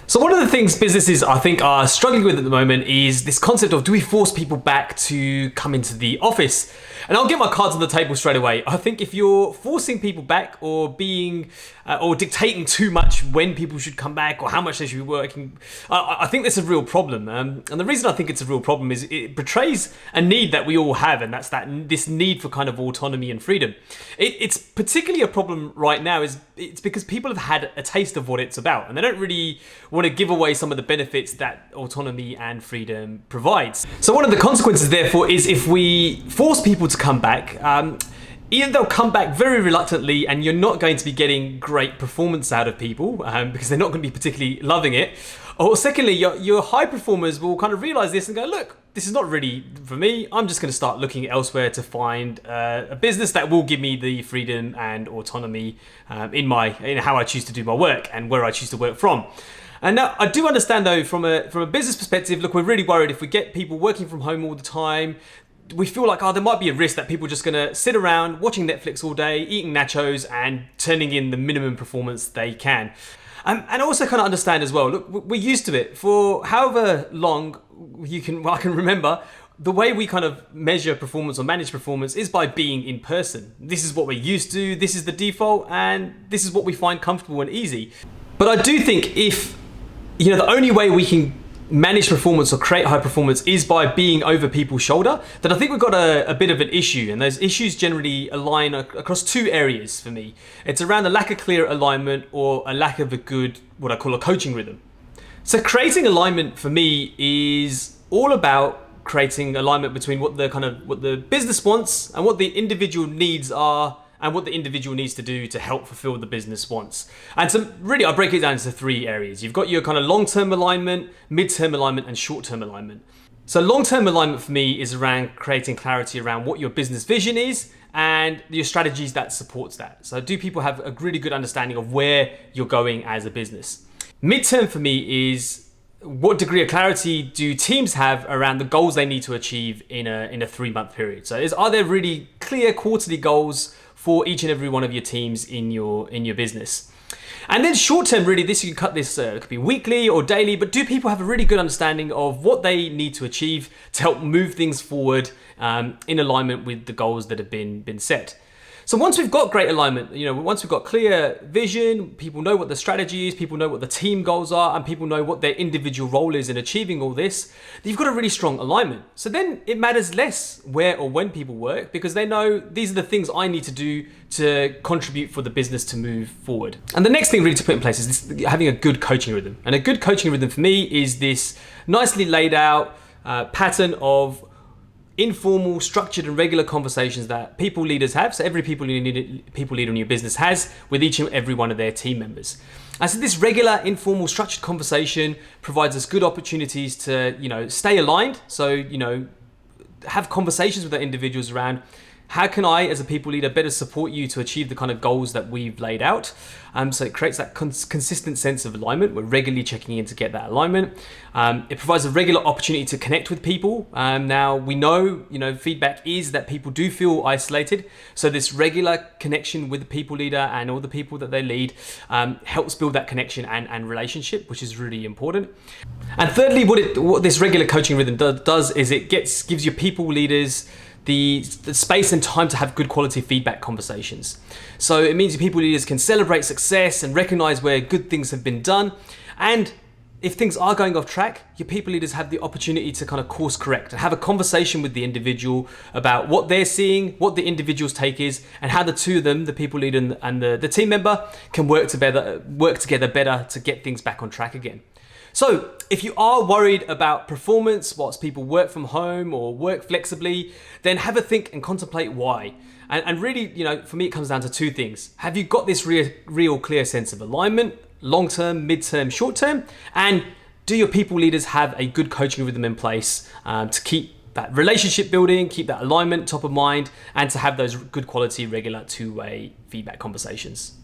So one of the things businesses I think are struggling with at the moment is this concept of, do we force people back to come into the office? And I'll get my cards on the table straight away. I think if you're forcing people back or or dictating too much when people should come back or how much they should be working, I think that's a real problem. And the reason I think it's a real problem is it betrays a need that we all have, and that's this need for kind of autonomy and freedom. It's particularly a problem right now it's because people have had a taste of what it's about, and they don't really want to give away some of the benefits that autonomy and freedom provides. So one of the consequences, therefore, is if we force people to come back, either they'll come back very reluctantly and you're not going to be getting great performance out of people because they're not going to be particularly loving it. Or secondly, your high performers will kind of realize this and go, look, this is not really for me. I'm just going to start looking elsewhere to find a business that will give me the freedom and autonomy in how I choose to do my work and where I choose to work from. And now I do understand though, from a business perspective, look, we're really worried if we get people working from home all the time. We feel like, there might be a risk that people are just going to sit around watching Netflix all day, eating nachos and turning in the minimum performance they can. And I also kind of understand as well, look, we're used to it. For however long I can remember, the way we kind of measure performance or manage performance is by being in person. This is what we're used to, this is the default, and this is what we find comfortable and easy. But I do think if, the only way we can manage performance or create high performance is by being over people's shoulder, then I think we've got a bit of an issue, and those issues generally align across two areas for me. It's around a lack of clear alignment or a lack of a good, what I call a coaching rhythm. So creating alignment for me is all about creating alignment between what the business wants and what the individual needs are and what the individual needs to do to help fulfill the business wants. And so really I break it down into three areas. You've got your kind of long-term alignment, mid-term alignment, and short-term alignment. So long-term alignment for me is around creating clarity around what your business vision is and your strategies that supports that. So do people have a really good understanding of where you're going as a business? Mid-term for me is what degree of clarity do teams have around the goals they need to achieve in a 3-month period? So are there really clear quarterly goals for each and every one of your teams in your business? And then short term, really, you can cut this, it could be weekly or daily, but do people have a really good understanding of what they need to achieve to help move things forward in alignment with the goals that have been set? So once we've got great alignment, once we've got clear vision, people know what the strategy is, people know what the team goals are, and people know what their individual role is in achieving all this, you've got a really strong alignment. So then it matters less where or when people work, because they know these are the things I need to do to contribute for the business to move forward. And the next thing really to put in place is having a good coaching rhythm. And a good coaching rhythm for me is this nicely laid out pattern of informal, structured and regular conversations that people leaders have. So every people leader in your business has with each and every one of their team members. And so this regular, informal, structured conversation provides us good opportunities to, stay aligned. So, have conversations with our individuals around how can I, as a people leader, better support you to achieve the kind of goals that we've laid out? So it creates that consistent sense of alignment. We're regularly checking in to get that alignment. It provides a regular opportunity to connect with people. Now we know, feedback is that people do feel isolated. So this regular connection with the people leader and all the people that they lead helps build that connection and relationship, which is really important. And thirdly, what this regular coaching rhythm does is it gives your people leaders the space and time to have good quality feedback conversations. So it means your people leaders can celebrate success and recognize where good things have been done. And if things are going off track, your people leaders have the opportunity to kind of course correct and have a conversation with the individual about what they're seeing, what the individual's take is, and how the two of them, the people leader and the team member, can work together better to get things back on track again. So if you are worried about performance whilst people work from home or work flexibly, then have a think and contemplate why. And really, for me, it comes down to two things. Have you got this real clear sense of alignment, long-term, mid-term, short-term? And do your people leaders have a good coaching rhythm in place to keep that relationship building, keep that alignment top of mind, and to have those good quality, regular two-way feedback conversations?